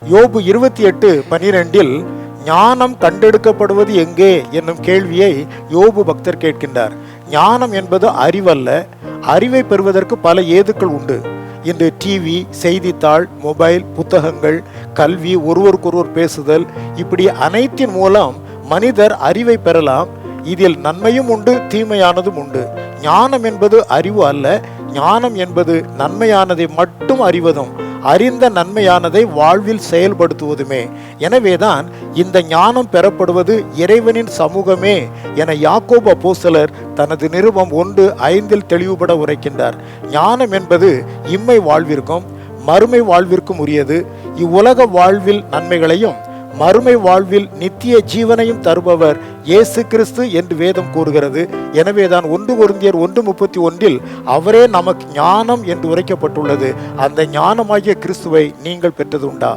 யோபு 28:12 ஞானம் கண்டெடுக்கப்படுவது எங்கே என்னும் கேள்வியை யோபு பக்தர் கேட்கின்றார். ஞானம் என்பது அறிவல்ல. அறிவை பெறுவதற்கு பல ஏதுக்கள் உண்டு. இன்று டிவி, செய்தித்தாள், மொபைல், புத்தகங்கள், கல்வி, ஒருவருக்கொருவர் பேசுதல், இப்படி அனைத்தின் மூலம் மனிதர் அறிவை பெறலாம். இதில் நன்மையும் உண்டு, தீமையானதும் உண்டு. ஞானம் என்பது அறிவு அல்ல. ஞானம் என்பது நன்மையானதை மட்டும் அறிவதும் அறிந்த நன்மையானதை வாழ்வில் செயல்படுத்துவதுமே. எனவேதான் இந்த ஞானம் பெறப்படுவது இறைவனின் சமூகமே என யாக்கோபு அப்போஸ்தலர் தனது நிருபம் 1:5 தெளிவுபட உரைக்கின்றார். ஞானம் என்பது இம்மை வாழ்விற்கும் மறுமை வாழ்விற்கும் உரியது. இவ்வுலக வாழ்வில் நன்மைகளையும் மறுமை வாழ்வில் நித்திய ஜீவனையும் தருபவர் இயேசு கிறிஸ்து என்று வேதம் கூறுகிறது. எனவேதான் 1 கொரிந்தியர் 1:31 அவரே நமக்கு ஞானம் என்று உரைக்கப்பட்டுள்ளது. அந்த ஞானமாகிய கிறிஸ்துவை நீங்கள் பெற்றதுண்டா?